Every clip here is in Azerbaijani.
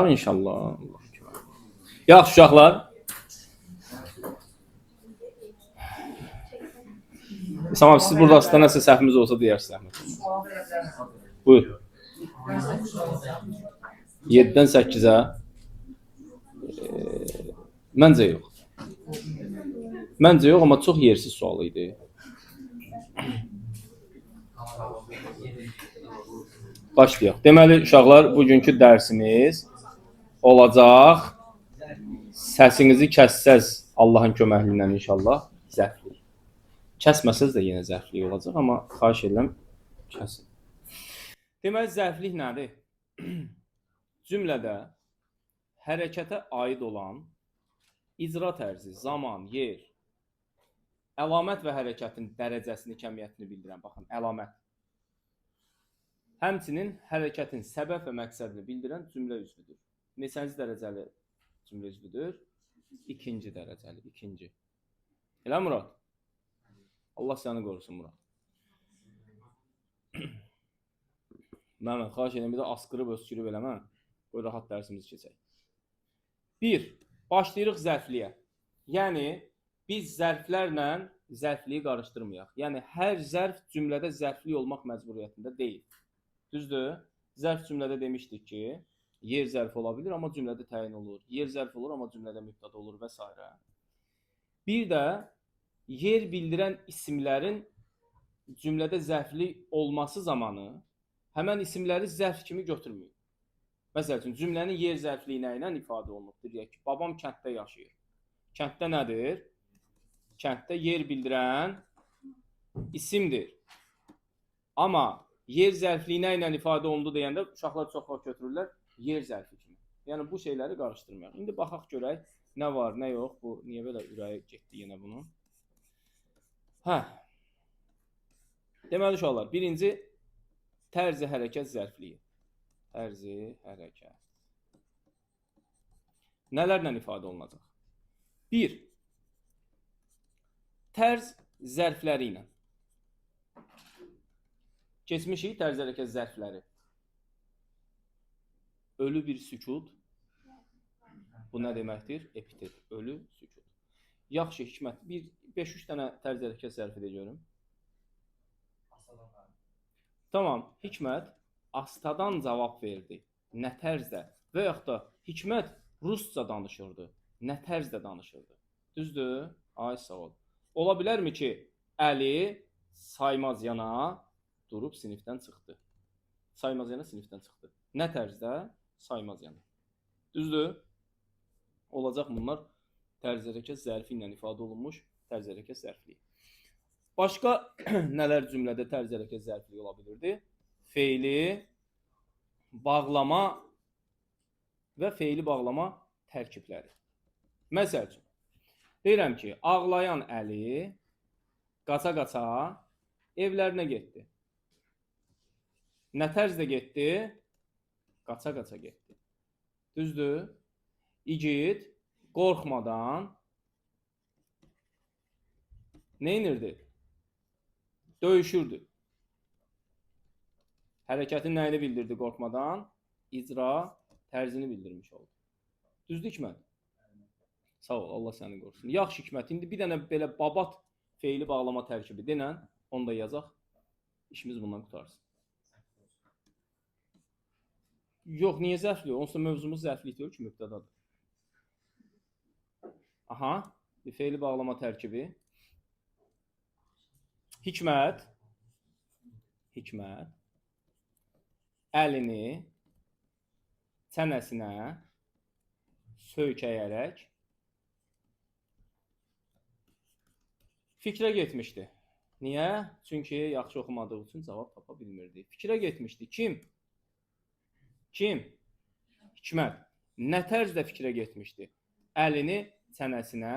İnşallah. Yaxşı uşaqlar. Tamam, siz burada aslında nəsə səhvimiz olsa deyirsiniz. Buyur. 7-dən 8-ə məncə yox. Məncə yox, amma çox yersiz sual idi. Başlayaq. Deməli uşaqlar, bugünkü dərsimiz olacaq. Səsinizi kəssəz Allahın köməkliyi ilə inşallah zərflik. Kəsməsəz də yenə zərflik olacaq, amma xahiş edirəm kəsin. Deməli zərflik nədir? Cümlədə hərəkətə aid olan icra tərzi, zaman, yer, əlamət və hərəkətin dərəcəsini, kəmiyyətini bildirən, baxın, əlamət. Həmçinin hərəkətin səbəb və məqsədini bildirən cümlə üzvüdür. Neçənci dərəcəli cümlə üzvüdür? İkinci dərəcəli, ikinci. Elə Murad? Allah səni qorusun Murad. Məmən, xahiş edirəm, bir də asqırıb, öskürüb eləmə. Qoy rahat dərsimizi keçək. 1. Başlayırıq zərfliyə. Yəni, biz zərflərlə zərfliyi qarışdırmayaq. Yəni, hər zərf cümlədə zərfli olmaq məcburiyyətində deyil. Düzdür? Zərf cümlədə demişdik ki, yer zərfi ola bilir, amma cümlədə təyin olur. Yer zərfi olur, amma cümlədə mübtəda olur və s. Bir də yer bildirən isimlərin cümlədə zərfli olması zamanı həmən isimləri zərf kimi götürməyib. Məsəl üçün, cümlənin yer zərfliyi nə ilə ifadə olunubdur? Deyək ki, babam kənddə yaşayır. Kənddə nədir? Kənddə yer bildirən isimdir. Amma yer zərfliyi nə ilə ifadə olundu deyəndə uşaqlar çox vaxt götürürlər yer zərfi kimi. Yəni bu şeyləri qarışdırmayaq. İndi baxaq görək nə var, nə yox. Bu niyə belə ürəyə getdi yenə bunun? Deməli uşaqlar, birinci tərzi hərəkət zərfliyi. Tərzi hərəkət. Nələrlə ifadə olunacaq? 1. Tərz zərfləri ilə. Keçmişik tərz hərəkət zərfləri. Ölü bir sükut. Bu nə deməkdir? Epitet. Ölü sükut. Yaxşı, Hikmət. 5-3 dənə tərz hərəkət zərfi də görüm. Tamam, Hikmət astadan cavab verdi. Nə tərzdə? Və yaxud da Hikmət rusca danışırdı. Nə tərzdə danışırdı? Düzdür? Ay sağ ol. Ola bilərmi ki, Əli saymaz yana durub sinifdən çıxdı? Saymaz yana sinifdən çıxdı. Nə tərzdə? Saymaz yana. Düzdür? Olacaq bunlar tərz hərəkət zərfi ilə ifadə olunmuş tərz hərəkət zərfliyi. Başqa nələr cümlədə tərz hərəkət zərfliyi ola bilirdi? Feili bağlama və feili bağlama tərkibləri. Məsəl üçün, deyirəm ki, ağlayan Əli qaça-qaça evlərinə getdi. Nə tərzdə getdi? Qaça-qaça getdi. Düzdür? İgid qorxmadan neynirdi? Döyüşürdü. Hərəkətin nəyini bildirdi qorxmadan? İcra tərzini bildirmiş oldu. Düzdür Hikmət? Sağ ol, Allah səni qorusun. Yaxşı Hikmət, indi bir dənə belə babat feili bağlama tərkibi denən, onu da yazaq. İşimiz bundan qutarsın. Yox, niyə zərfli? Onsuz da mövzumuz zərflik deyil ki, mübtədadır. Aha, bir feili bağlama tərkibi. Hikmət əlini çənəsinə söykəyərək fikrə getmişdi. Niyə? Çünki yaxşı oxumadığı üçün cavab tapa bilmirdi. Fikrə getmişdi. Kim? Hikmət. Nə tərzdə fikrə getmişdi? Əlini çənəsinə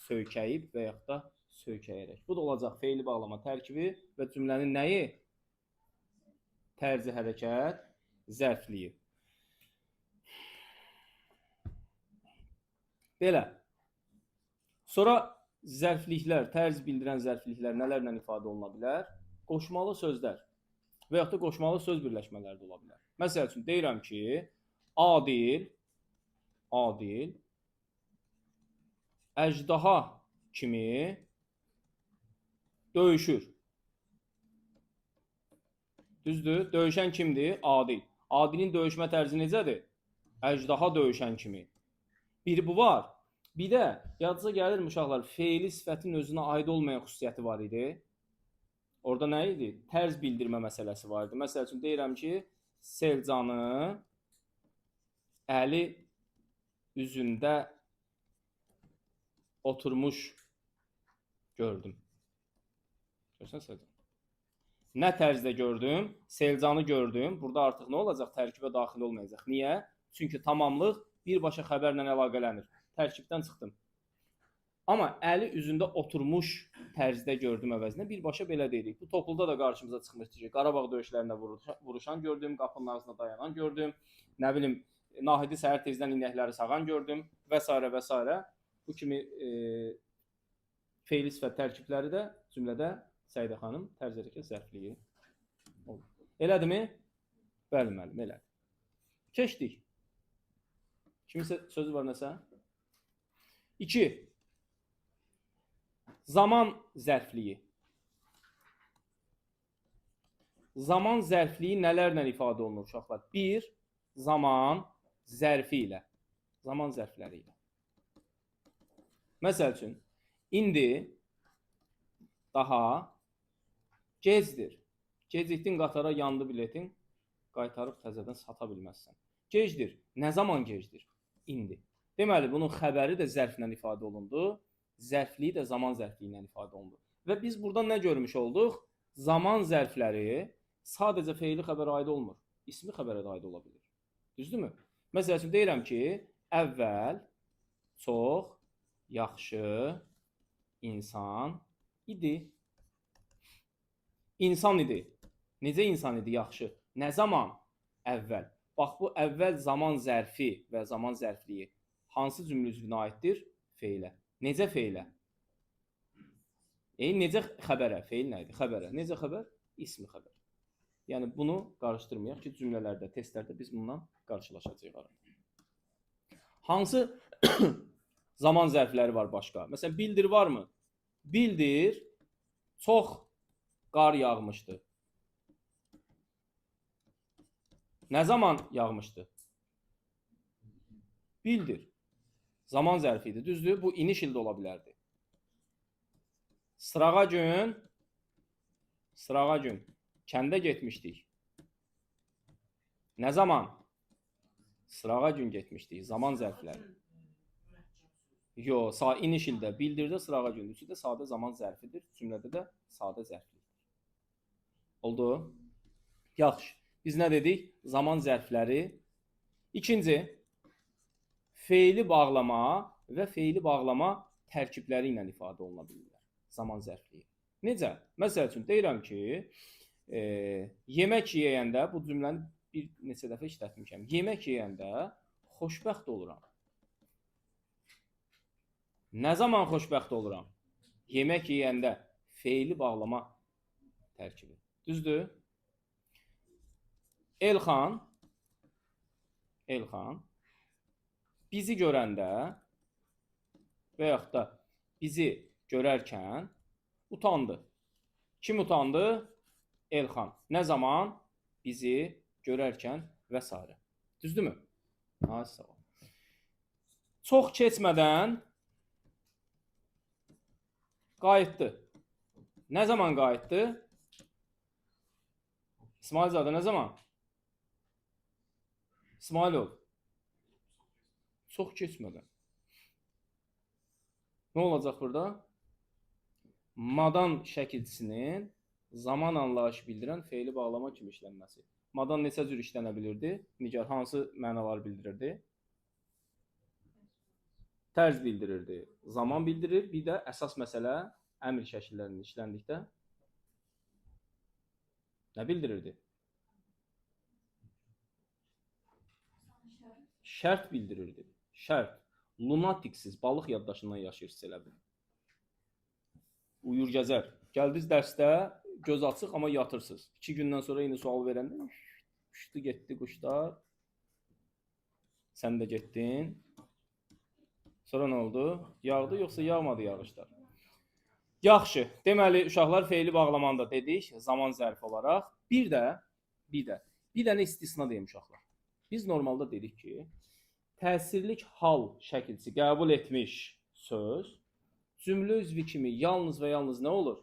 söykəyib və yaxud da söykəyərək. Bu da olacaq feili bağlama tərkibi və cümlənin nəyi? Tərzi hərəkət zərfliyi. Belə. Sonra zərfliklər, tərz bildirən zərfliklər nələrlə ifadə oluna bilər? Qoşmalı sözlər və yaxud da qoşmalı söz birləşmələri də ola bilər. Məsəl üçün, deyirəm ki, Adil adil, əjdaha kimi döyüşür. Düzdür? Döyüşən kimdir? Adil. Adilin döyüşmə tərzi necədir? Əjdaha döyüşən kimi. Biri bu var. Bir də yadınıza gəlir uşaqlar, feili sifətin özünə aid olmayan xüsusiyyəti var idi. Orada nə idi? Tərz bildirmə məsələsi var idi. Məsəl üçün deyirəm ki, Selcanı əli üzündə oturmuş gördüm. Görsən Selcan? Nə tərzdə gördüm? Selcanı gördüm. Burada artıq nə olacaq? Tərkibə daxil olmayacaq. Niyə? Çünki tamamlıq birbaşa xəbərlə əlaqələnir. Tərkibdən çıxdım. Amma əli üzündə oturmuş tərzdə gördüm əvəzinə birbaşa belə deyirik. Bu topulda da qarşımıza çıxmışdı ki, Qarabağ döyüşlərində vuruşan gördüm, qapının ağzında dayanan gördüm, nə bilim, Nahidi səhər tezdən inəkləri sağan gördüm və s. və s. Bu kimi feili sifət tərkibləri də cümlədə Səidə xanım tərz hərəkət zərfliyi olur. Elədimi? Bəli, müəllim, elədi. Keçdik. Kiminsə sözü var nəsə? 2. Zaman zərfliyi. Zaman zərfliyi nələrlə ifadə olunur uşaqlar? 1. Zaman zərfi ilə. Zaman zərfləri ilə. Məsəl üçün, indi daha gecdir. Gecikdin qatara, yandı biletin, qaytarıb təzədən sata bilməzsən. Gecdir. Nə zaman gecdir? İndi. Deməli, bunun xəbəri də zərflə ifadə olundu. Zərfliyi də zaman zərfliyi ilə ifadə olundu. Və biz buradan nə görmüş olduq? Zaman zərfləri sadəcə feili xəbərə aid olmur. İsmi xəbərə də aid ola bilir. Düzdürmü? Məsəl üçün deyirəm ki, əvvəl çox yaxşı insan idi. İnsan idi. Necə insan idi yaxşı? Nə zaman? Əvvəl. Bax, bu əvvəl zaman zərfi və zaman zərfliyi hansı cümlə üzvünə aiddir? Feilə. Necə feilə? Necə xəbərə? Feil nə idi? Xəbərə. Necə xəbər? İsmi xəbər. Yəni, bunu qarışdırmayaq ki, cümlələrdə, testlərdə biz bundan qarşılaşacağıq. Hansı zaman zərfləri var başqa? Məsələn, bildir varmı? Bildir, çox qar yağmışdı. Nə zaman yağmışdı? Bildir. Zaman zərfi idi. Düzdür? Bu iniş ildə ola bilərdi. Sırağa gün kəndə getmişdik. Nə zaman? Sırağa gün getmişdik. Zaman zərfləri. Yox, iniş ildə, bildirdə sırağa gün. Üçü də sadə zaman zərfidir. Cümlədə də sadə zərflidir. Oldu? Yaxşı. Biz nə dedik? Zaman zərfləri. İkinci, feili bağlama və feili bağlama tərkibləri ilə ifadə oluna bilirlər. Zaman zərfliyi. Necə? Məsəl üçün, deyirəm ki, yemək yeyəndə, bu cümləni bir neçə dəfə işlətmişəm. Yemək yeyəndə xoşbəxt oluram. Nə zaman xoşbəxt oluram? Yemək yeyəndə feili bağlama tərkibi. Düzdür? Elxan bizi görəndə və yaxud da bizi görərkən utandı. Kim utandı? Elxan. Nə zaman? Bizi görərkən və s. Düzdürmü? Sağ ol. Çox keçmədən qayıtdı. Nə zaman qayıtdı? İsmailzadə nə zaman? İsmailov. Çox keçmədən. Nə olacaq burada? Madan şəkilçisinin zaman anlayışı bildirən feili bağlama kimi işlənməsi. Madan neçə cür işlənə bilirdi? Nigar, hansı mənalar bildirirdi? Tərz bildirirdi, zaman bildirir. Bir də əsas məsələ əmr şəkillərində işləndikdə nə bildirirdi? Şərt bildirirdi. Şərt. Lunatiksiz, balıq yaddaşından yaşayır elə bil. Uyur gəzər. Gəldiniz dərsdə göz açıq, amma yatırsınız. 2 gündən sonra yine sual verəndə uçdu getdi quşlar. Sən də getdin. Sonra nə oldu? Yağdı yoxsa yağmadı yağışlar? Yaxşı. Deməli uşaqlar feili bağlamanda dedik zaman zərfi olaraq. Bir dənə istisna deyim uşaqlar. Biz normalda dedik ki, təsirlik hal şəkilçisi qəbul etmiş söz cümlə üzvü kimi yalnız və yalnız nə olur?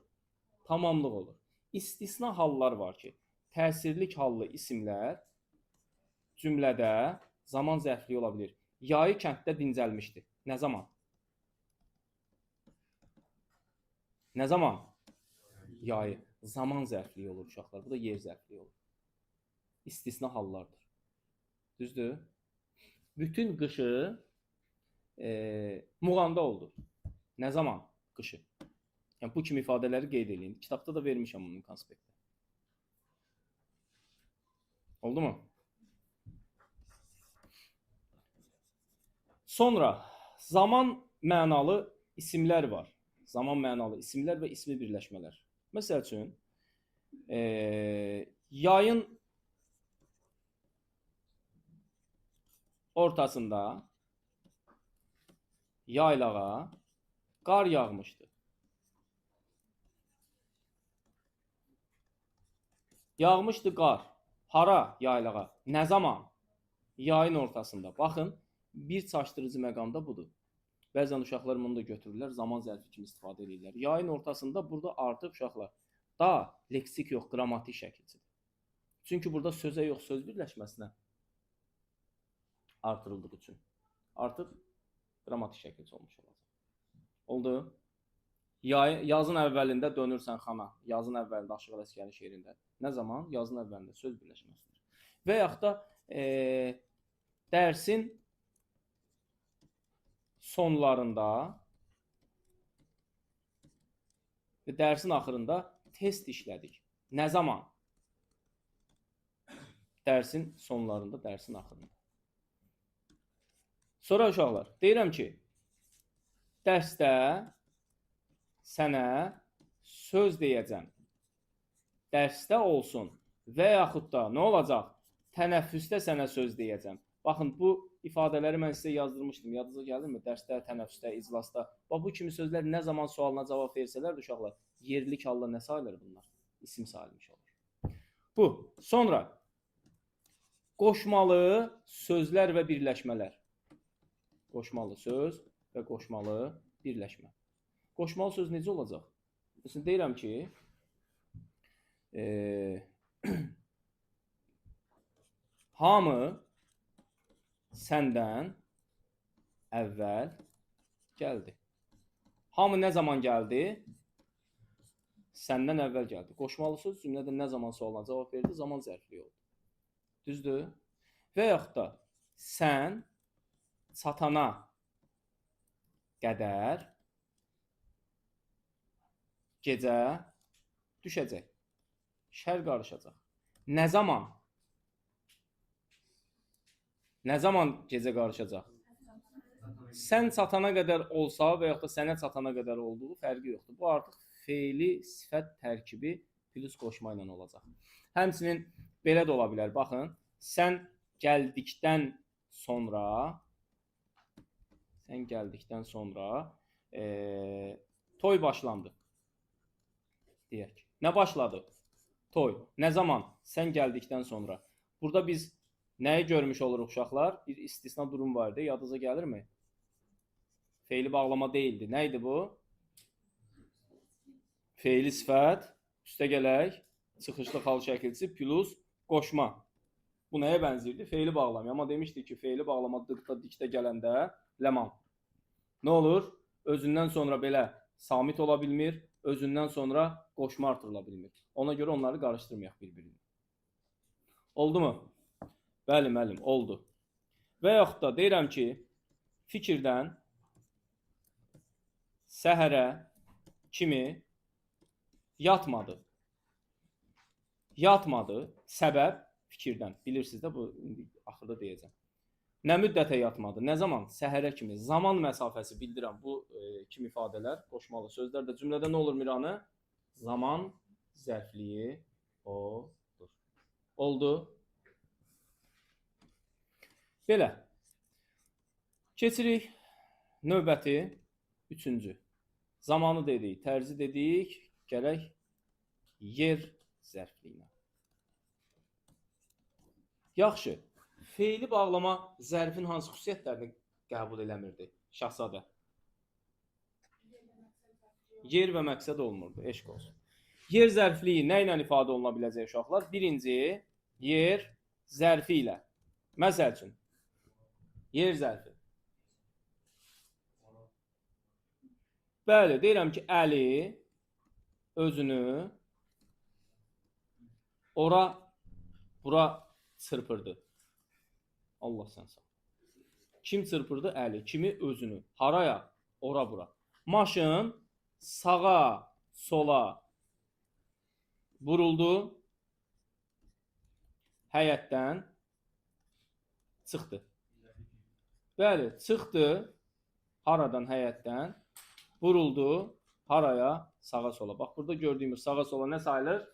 Tamamlıq olur. İstisna hallar var ki, təsirlik hallı isimlər cümlədə zaman zərfliyi ola bilir. Yayı kənddə dincəlmişdi. Nə zaman? Nə zaman? Yayı. Zaman zərfliyi olur uşaqlar. Bu da yer zərfliyi olur. İstisna hallardır. Düzdür? Bütün qışı Muğanda oldu. Nə zaman? Qışı. Yəni, bu kimi ifadələri qeyd edin. Kitabda da vermişəm bunun konspektdə. Oldu mu? Sonra zaman mənalı isimlər var. Zaman mənalı isimlər və ismi birləşmələr. Məsəl üçün, yayın ortasında yaylağa qar yağmışdı. Yağmışdı qar. Hara yaylağa? Nə zaman? Yayın ortasında. Baxın, bir çaşdırıcı məqamda budur. Bəzən uşaqlar bunu da götürürlər, zaman zərfi kimi istifadə edirlər. Yayın ortasında burada artıq uşaqlar da leksik yox, qrammatik şəkilçidir. Çünki burada sözə yox, söz birləşməsinə artırıldığı üçün artıq qrammatik şəkilçi olmuş olacaq. Oldu? Yazın əvvəlində dönürsən xana, yazın əvvəlində Aşıq Ələsgərin şeirində. Nə zaman? Yazın əvvəlində söz birləşməsidir. Və yaxud da dərsin sonlarında və dərsin axırında test işlədik. Nə zaman? Dərsin sonlarında, dərsin axırında. Sonra uşaqlar, deyirəm ki, dərsdə sənə söz deyəcəm. Dərsdə olsun və yaxud da nə olacaq? Tənəffüsdə sənə söz deyəcəm. Baxın, bu ifadələri mən sizə yazdırmışdım. Yadınıza gəlirmi? Dərsdə, tənəffüsdə, iclasda. Bax, bu kimi sözlər nə zaman sualına cavab versələr, uşaqlar, yerlik halda nə sayılır bunlar? İsim sayılmış olur. Bu. Sonra qoşmalı sözlər və birləşmələr. Qoşmalı söz və qoşmalı birləşmə. Qoşmalı söz necə olacaq? Mesela deyirəm ki, hamı səndən əvvəl gəldi. Hamı nə zaman gəldi? Səndən əvvəl gəldi. Qoşmalı söz cümlədə nə zaman sualına cavab verdi? Zaman zərfliyi oldu. Düzdür? Və yaxud da sən çatana qədər gecə düşəcək. Şər qarışacaq. Nə zaman? Nə zaman gecə qarışacaq? Sən çatana qədər olsa və yaxud da sənə çatana qədər olduğu fərqi yoxdur. Bu artıq feili sifət tərkibi plus qoşma ilə olacaq. Həmçinin belə də ola bilər. Baxın, sən gəldikdən sonra toy başlandı. Deyək. Nə başladı? Toy. Nə zaman? Sən gəldikdən sonra. Burada biz nəyi görmüş oluruq uşaqlar? Bir istisna durum vardı. Yadınıza gəlirmi? Feili bağlama deyildi. Nə idi bu? Feili sifət, üstə gələk, çıxışlı xal şəkilçisi plus qoşma. Bu nəyə bənzirdi? Feili bağlamaya. Amma demişdik ki, feili bağlama dıqda, dikdə gələndə ləman. Nə olur? Özündən sonra belə samit ola bilmir, özündən sonra qoşma artırıla bilmir. Ona görə onları qarışdırmayaq bir-birini. Oldu mu? Bəli, müəllim, oldu. Və yaxud da deyirəm ki, fikirdən səhərə kimi yatmadı. Yatmadı, səbəb fikirdən. Bilirsiniz də, bu axırda deyəcəm. Nə müddətə yatmadı? Nə zaman? Səhərə kimi. Zaman məsafəsi bildirən bu kimi ifadələr, qoşmalı sözlər də cümlədə nə olur Miranı? Zaman zərfliyi odur. Oldu. Belə. Keçirik Növbəti üçüncü. Zamanı dedik, tərzi dedik, gələk yer zərfliyinə. Yaxşı, feili bağlama zərfin hansı xüsusiyyətlərini qəbul eləmirdi Şahzadə? Yer və məqsəd olmurdu, eşq olsun. Yer zərfliyi nə ilə ifadə oluna biləcək uşaqlar? Birinci, yer zərfi ilə. Məsəl üçün, yer zərfi. Bəli, deyirəm ki, Əli özünü bura çırpırdı. Allah sən sağ. Kim çırpırdı? Əli. Kimi? Özünü. Haraya? Ora bura. Maşın sağa, sola vuruldu. Həyətdən çıxdı. Bəli, çıxdı. Haradan? Həyətdən. Vuruldu. Haraya? Sağa, sola. Bax, burada gördüyümüz sağa, sola nə sayılır?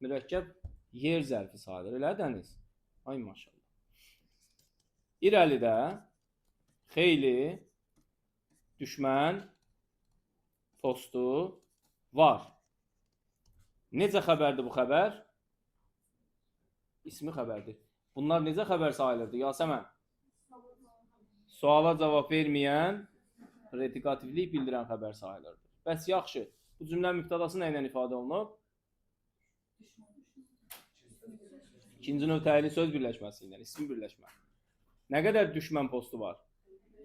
Mürəkkəb yer zərfi sayılır. Elə dəniz. Ay maşallah. İrəlidə xeyli düşmən postu var. Necə xəbərdir bu xəbər? İsmi xəbərdir. Bunlar necə xəbər sayılırdı? Yasəmən? Suala cavab verməyən, redikativlik bildirən xəbər sayılırdı. Bəs yaxşı, bu cümlə mübtədası nə ilə ifadə olunub? İkinci növ təyinli söz birləşməsi ilə, isim birləşmə. Nə qədər düşmən postu var?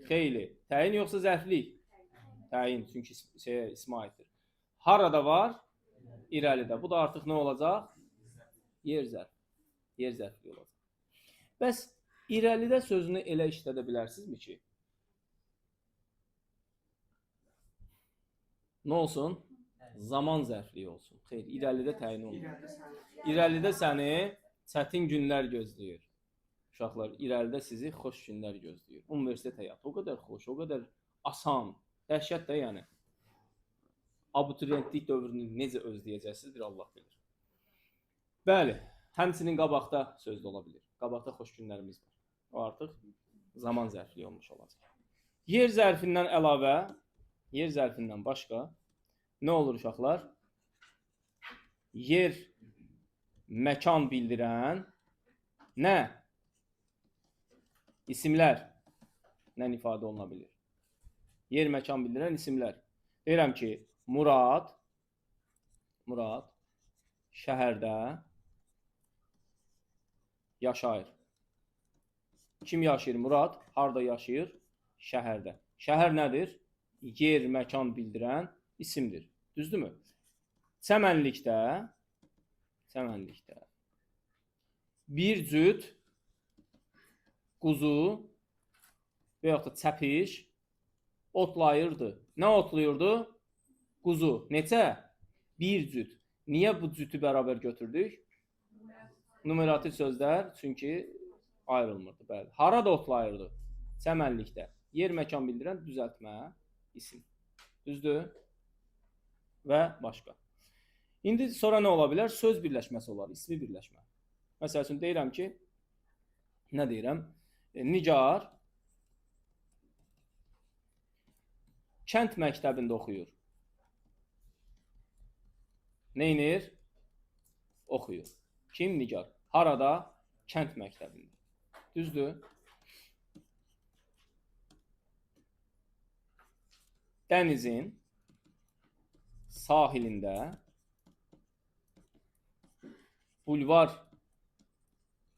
Xeyli. Təyin yoxsa zərflik? Təyin, çünki ismə aiddir. Harada var? İrəlidə. Bu da artıq nə olacaq? Yer zərf. Yer zərfli olacaq. Bəs irəlidə sözünü elə işlədə bilərsinizmi ki? Nə olsun? Zaman zərfliyi olsun. Xeyr, irəlidə təyin olunur. İrəlidə səni çətin günlər gözləyir. Uşaqlar, irəlidə sizi xoş günlər gözləyir. Universitet həyatı o qədər xoş, o qədər asan, dəhşət də yəni. Abituriyentlik dövrünü necə özləyəcəksiniz, bir Allah bilir. Bəli, həmçinin qabaqda sözdə ola bilir. Qabaqda xoş günlərimiz var. O artıq zaman zərfliyi olmuş olacaq. Yer zərfindən əlavə, yer zərfindən başqa nə olur uşaqlar? Yer, məkan bildirən nə? İsimlər nə ifadə oluna bilir? Yer, məkan bildirən isimlər. Deyirəm ki, Murad şəhərdə yaşayır. Kim yaşayır? Murad harda yaşayır? Şəhərdə. Şəhər nədir? Yer, məkan bildirən isimdir. Düzdürmü? Çəmənlikdə bir cüt quzu və yaxud da çəpiş otlayırdı. Nə otlayırdı? Quzu. Neçə? Bir cüt. Niyə bu cütü bərabər götürdük? Numerativ sözlər, çünki ayrılmırdı. Bəli. Harada otlayırdı? Çəmənlikdə. Yer, məkan bildirən düzəltmə isim. Düzdür? Və başqa. İndi sonra nə ola bilər? Söz birləşməsi olar, ismi birləşmə. Məsəl üçün deyirəm ki, nə deyirəm? Nigar kənd məktəbində oxuyur. Neynir? Oxuyur. Kim? Nigar. Harada? Kənd məktəbində. Düzdür? Dənizin sahilində bulvar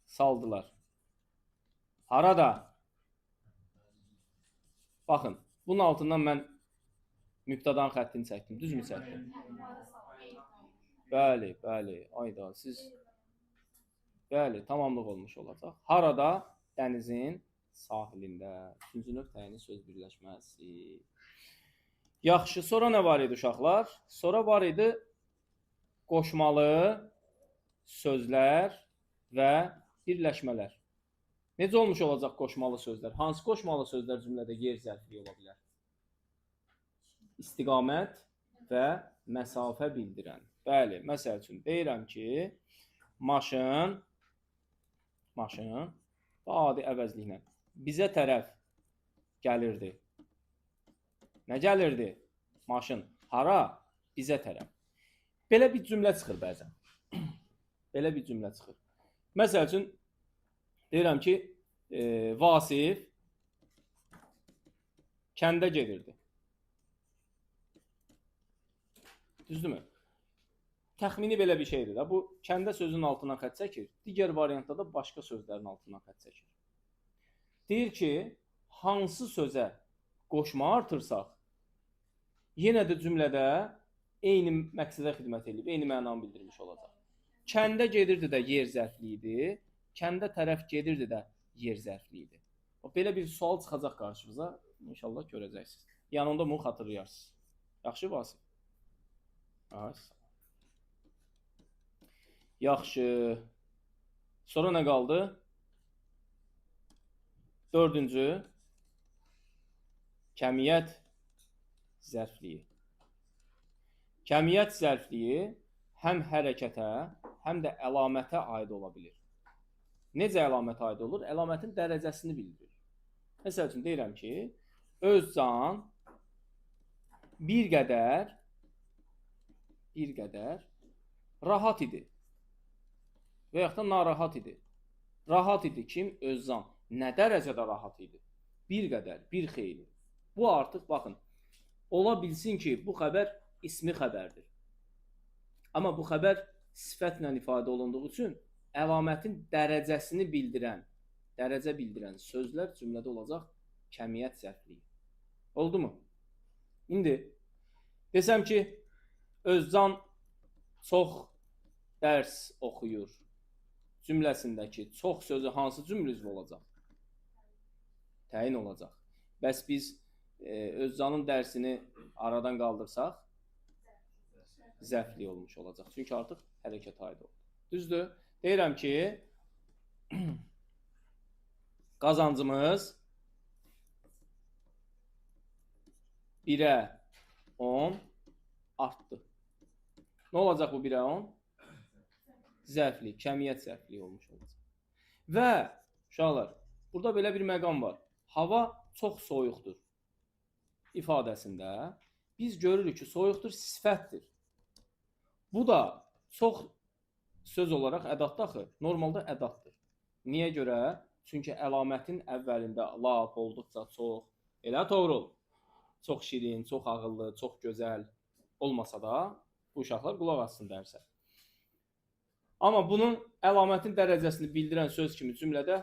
saldılar. Harada? Baxın, bunun altından mən mübtədanın xəttini çəkdim. Düzmü çəkdim? Bəli, bəli. Ayda, siz... Bəli, tamamlıq olmuş olacaq. Harada? Dənizin sahilində. Üçüncü növ təyinli söz birləşməsi. Yaxşı, sonra nə var idi uşaqlar? Sonra var idi qoşmalı sözlər və birləşmələr. Necə olmuş olacaq qoşmalı sözlər? Hansı qoşmalı sözlər cümlədə yer zərfliyi ola bilər? İstiqamət və məsafə bildirən. Bəli, məsəl üçün deyirəm ki, maşın adi əvəzliklə bizə tərəf gəlirdi. Nə gəlirdi? Maşın. Hara? Bizə tərəf. Belə bir cümlə çıxır bəzən. Belə bir cümlə çıxır. Məsəl üçün deyirəm ki, Vasif kəndə gedirdi. Düzdürmü? Təxmini belə bir şeydir də. Bu kəndə sözün altından xətt çəkir. Digər variantda da başqa sözlərin altından xətt çəkir. Deyir ki, hansı sözə qoşma artırsaq, yenə də cümlədə eyni məqsədə xidmət edib, eyni mənanı bildirmiş olacaq. Kəndə gedirdi də yer zərfli idi, kəndə tərəf gedirdi də yer zərfli idi. Belə bir sual çıxacaq qarşınıza, inşallah görəcəksiniz. Yanında bunu xatırlayarsınız. Yaxşı, Vasif? Yaxşı. Sonra nə qaldı? Dördüncü, kəmiyyət zərfliyi. Kəmiyyət zərfliyi həm hərəkətə, həm də əlamətə aid ola bilir. Necə əlamətə aid olur? Əlamətin dərəcəsini bildirir. Məsəl üçün deyirəm ki, Özcan bir qədər rahat idi və yaxud da narahat idi. Rahat idi kim? Özcan. Nə dərəcədə rahat idi? Bir qədər, bir xeyli. Bu artıq, baxın, ola bilsin ki, bu xəbər ismi xəbərdir. Amma bu xəbər sifətlə ifadə olunduğu üçün əlamətin dərəcəsini bildirən, dərəcə bildirən sözlər cümlədə olacaq kəmiyyət zərfliyi. Oldu mu? İndi desəm ki, Özcan çox dərs oxuyur cümləsindəki çox sözü hansı cümlə üzvü olacaq? Təyin olacaq. Bəs biz Özcanın dərsini aradan qaldırsaq, zərfli olmuş olacaq. Çünki artıq hərəkət aid oldu. Düzdür? Deyirəm ki, qazancımız 1-ə 10 artdı. Nə olacaq bu 1-ə 10? Zərfli, kəmiyyət zərfli olmuş olacaq. Və uşaqlar, burada belə bir məqam var. Hava çox soyuqdur ifadəsində biz görürük ki, soyuqdur sifətdir. Bu da çox söz olaraq ədatdır axı. Normalda ədatdır. Niyə görə? Çünki əlamətin əvvəlində lap olduqca çox, elə Toğrul, çox şirin, çox ağıllı, çox gözəl olmasa da bu uşaqlar qulaq assın dərsə. Amma bunun əlamətin dərəcəsini bildirən söz kimi cümlədə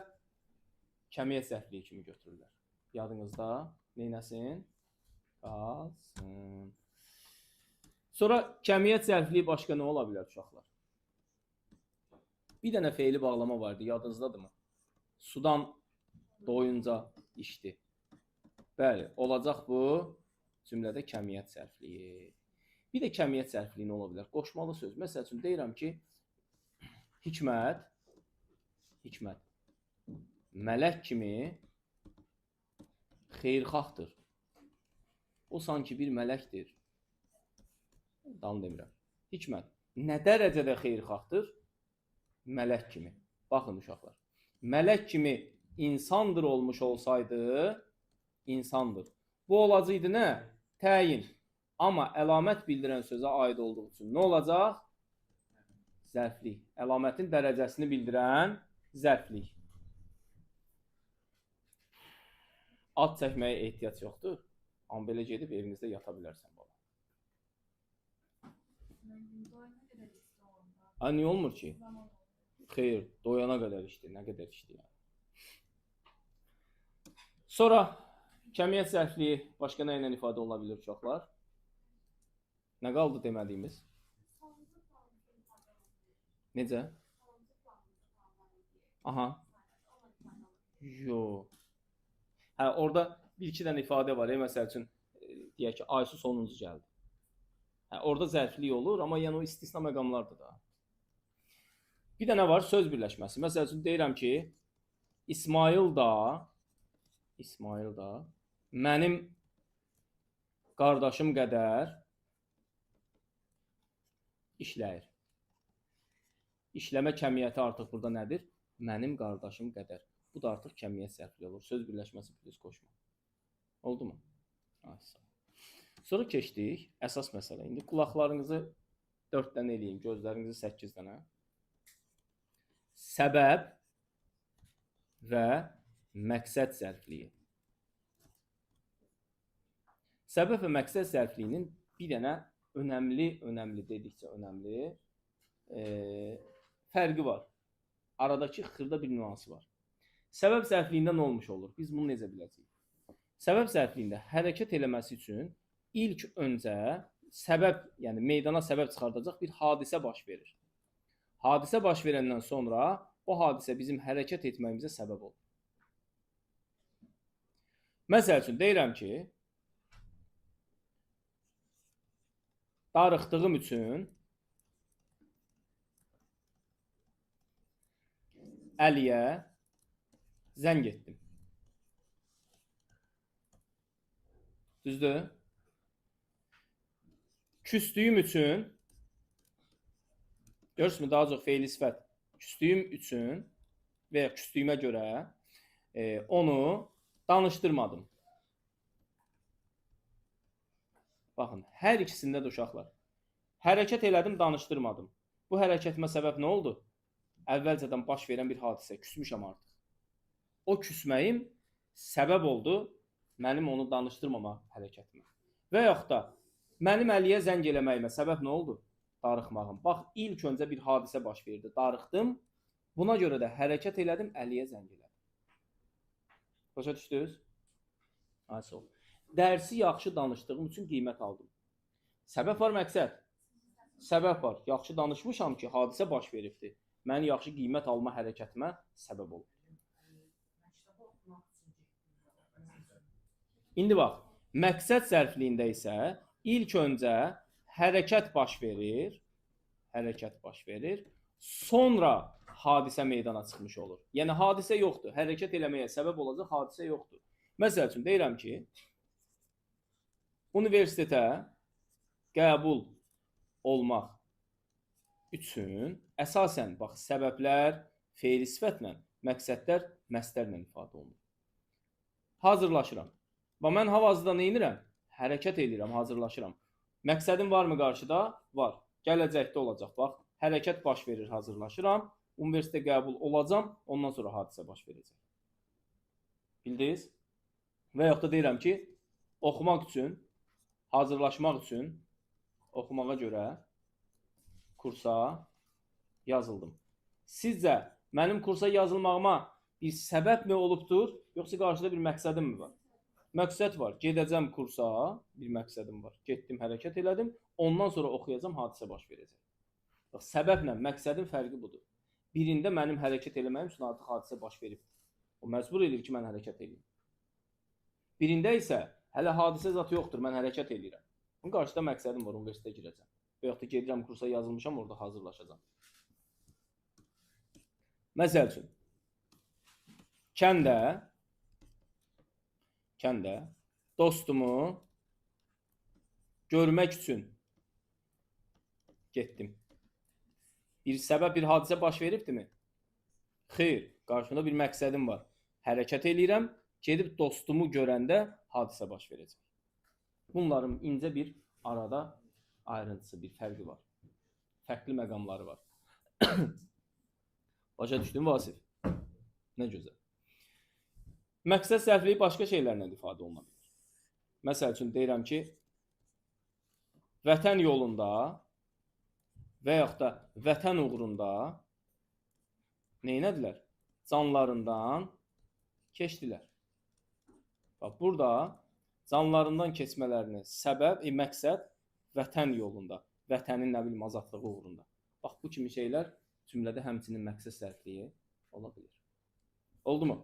kəmiyyət zərfliyi kimi götürürlər. Yadınızda neynəsin? Qalsın. Sonra kəmiyyət zərfliyi başqa nə ola bilər uşaqlar? Bir dənə feili bağlama vardı, yadınızdadırmı? Sudan doyunca içdi. Bəli, olacaq bu cümlədə kəmiyyət zərfliyi. Bir də kəmiyyət zərfliyi nə ola bilər? Qoşmalı söz. Məsəl üçün deyirəm ki, Hikmət mələk kimi xeyirxahdır. O sanki bir mələkdir. Davam demirəm. Hikmət nə dərəcədə xeyirxahdır? Mələk kimi. Baxın uşaqlar. Mələk kimi insandır olmuş olsaydı, insandır. Bu olacaqdı nə? Təyin. Amma əlamət bildirən sözə aid olduğu üçün nə olacaq? Zərflik. Əlamətin dərəcəsini bildirən zərflik. Ad çəkməyə ehtiyac yoxdur. Amma belə gedib evinizdə yata bilərsən baba. Niyə olmur ki? Xeyr, doyana qədər işdir. Nə qədər işdir yəni. Sonra kəmiyyət zərfliyi başqa nə ilə ifadə oluna bilir uşaqlar? Nə qaldı demədiyimiz? Necə? Aha. Yox. Hə, orada bir-iki dənə ifadə var. Məsəl üçün, deyək ki, Aysu sonuncu gəldi. Hə, orada zərflik olur, amma yəni o istisna məqamlardır da. Bir dənə var, söz birləşməsi. Məsəl üçün, deyirəm ki, İsmail da mənim qardaşım qədər işləyir. İşləmə kəmiyyəti artıq burada nədir? Mənim qardaşım qədər. Bu da artıq kəmiyyət zərfli olur. Söz birləşməsi plus qoşma. Oldu mu? Sonra keçdik əsas məsələ. İndi qulaqlarınızı 4 dənə eləyin, gözlərinizi 8 dənə. Səbəb və məqsəd zərfliyi. Səbəb və məqsəd zərfliyinin bir dənə önəmli dedikcə önəmli fərqi var. Aradakı xırda bir nüansı var. Səbəb zərfliyində nə olmuş olur? Biz bunu necə biləcəyik? Səbəb zərfliyində hərəkət eləməsi üçün ilk öncə səbəb, yəni meydana səbəb çıxardacaq bir hadisə baş verir. Hadisə baş verəndən sonra o hadisə bizim hərəkət etməyimizə səbəb olur. Məsəl üçün deyirəm ki, darıxdığım üçün Əliyə zəng etdim. Düzdür? Küstüyüm üçün, görürsünüz daha çox feili sifət, küstüyüm üçün və ya küstüyümə görə onu danışdırmadım. Baxın, hər ikisində də uşaqlar. Hərəkət elədim, danışdırmadım. Bu hərəkətimə səbəb nə oldu? Əvvəlcədən baş verən bir hadisə, küsmüşəm artıq. O küsməyim səbəb oldu mənim onu danışdırmama hərəkətimə. Və yaxud da mənim Əliyə zəng eləməyimə səbəb nə oldu? Darıxmağım. Bax, ilk öncə bir hadisə baş verdi. Darıxdım. Buna görə də hərəkət elədim, Əliyə zəng elədim. Başa düşdünüz? Aysə oldu. Dərsi yaxşı danışdığım üçün qiymət aldım. Səbəb var, məqsəd. Səbəb var. Yaxşı danışmışam ki, hadisə baş veribdir. Məni yaxşı qiymət alma hərəkətimə səbəb olur. İndi bax, məqsəd zərfliyində isə ilk öncə hərəkət baş verir, sonra hadisə meydana çıxmış olur. Yəni, hadisə yoxdur, hərəkət eləməyə səbəb olacaq hadisə yoxdur. Məsəl üçün, deyirəm ki, universitetə qəbul olmaq üçün əsasən, bax, səbəblər feili sifətlə, məqsədlər məsdərlə ifadə olunur. Hazırlaşıram. Və mən hal-hazırda nə edirəm? Hərəkət edirəm, hazırlaşıram. Məqsədim varmı qarşıda? Var. Gələcəkdə olacaq. Bax, hərəkət baş verir, hazırlaşıram. Universitetə qəbul olacam, ondan sonra hadisə baş verəcək. Bildiniz? Və yaxud da deyirəm ki, oxumaq üçün, hazırlaşmaq üçün, oxumağa görə kursa yazıldım. Sizcə, mənim kursa yazılmağıma bir səbəb mi olubdur, yoxsa qarşıda bir məqsədim mi var? Məqsəd var, gedəcəm kursa, bir məqsədim var. Getdim, hərəkət elədim, ondan sonra oxuyacam, hadisə baş verəcək. Bax, səbəblə məqsədin fərqi budur. Birində mənim hərəkət eləməyim üçün artıq hadisə baş verib. O məcbur edir ki, mən hərəkət eləyim. Birində isə hələ hadisə zat yoxdur, mən hərəkət eləyirəm. Bunun qarşıda məqsədim var, universitetə girəcəm. Və yaxud da gedirəm kursa yazılmışam, orada hazırlaşacam. Məsəl üçün, kəndə dostumu görmək üçün getdim. Bir səbəb, bir hadisə baş veribdimi? Xeyr, qarşımda bir məqsədim var. Hərəkət eləyirəm, gedib dostumu görəndə hadisə baş verəcək. Bunların incə bir arada ayrıntısı, bir fərqi var. Fərqli məqamları var. Başa düşdün, Vasif? Nə gözəl. Məqsəd zərfliyi başqa şeylərlə ifadə oluna bilir. Məsəl üçün, deyirəm ki, vətən yolunda və yaxud da vətən uğrunda neynədilər? Canlarından keçdilər. Bax, burada canlarından keçmələrini səbəb, məqsəd vətən yolunda, vətənin nə bilim azadlığı uğrunda. Bax, bu kimi şeylər cümlədə həmçinin məqsəd zərfliyi ola bilir. Oldu mu?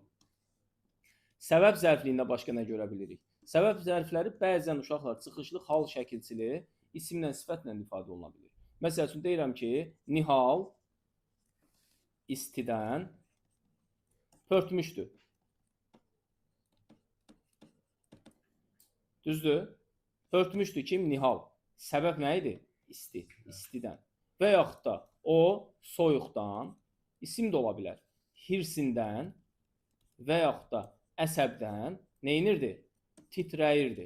Səbəb zərfliyində başqa nə görə bilirik? Səbəb zərfləri bəzən uşaqlar çıxışlı, hal şəkilçili, isimlə, sifətlə ifadə oluna bilir. Məsəl üçün, deyirəm ki, Nihal istidən pörtmüşdür. Düzdür? Pörtmüşdür kim? Nihal. Səbəb nə idi? İsti, istidən. Və yaxud da o soyuqdan, isim də ola bilər, hirsindən və yaxud da əsəbdən neynirdi? Titrəyirdi.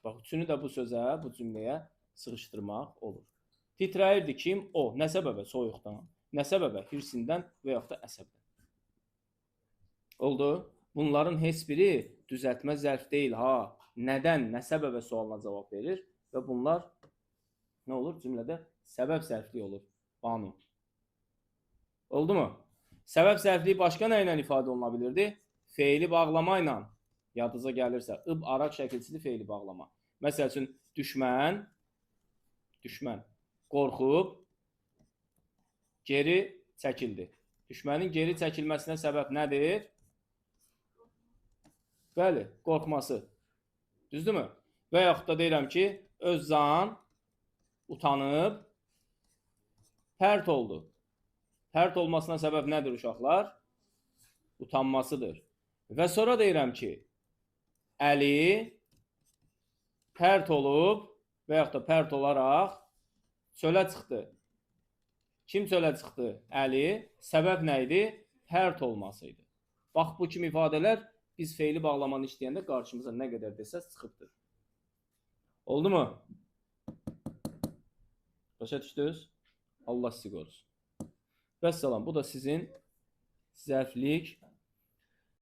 Bax, üçünü də bu sözə, bu cümləyə sıxışdırmaq olur. Titrəyirdi kim? O. Nə səbəbə? Soyuqdan. Nə səbəbə? Hirsindən və yaxud da əsəbdən. Oldu? Bunların heç biri düzəltmə zərf deyil, ha. Nədən, nə səbəbə sualına cavab verir və bunlar nə olur? Cümlədə səbəb zərfliyi olur. Banu. Oldu mu? Səbəb zərfliyi başqa nə ilə ifadə oluna bilirdi? Feili bağlama ilə. Yadınıza gəlirsə, ıb araq şəkilçili feili bağlama. Məsəl üçün, düşmən qorxub geri çəkildi. Düşmənin geri çəkilməsinə səbəb nədir? Bəli, qorxması. Düzdürmü? Və yaxud da deyirəm ki, öz zan utanıb pərt oldu. Pərt olmasına səbəb nədir uşaqlar? Utanmasıdır. Və sonra deyirəm ki, Əli pərt olub və yaxud da pərt olaraq çölə çıxdı. Kim çölə çıxdı? Əli. Səbəb nə idi? Pərt olması idi. Bax, bu kimi ifadələr biz feili bağlamanı işləyəndə qarşımıza nə qədər desəz çıxıbdır. Oldu mu? Başa düşdünüz? Allah sizi qorusun. Vəssalam, bu da sizin zərflik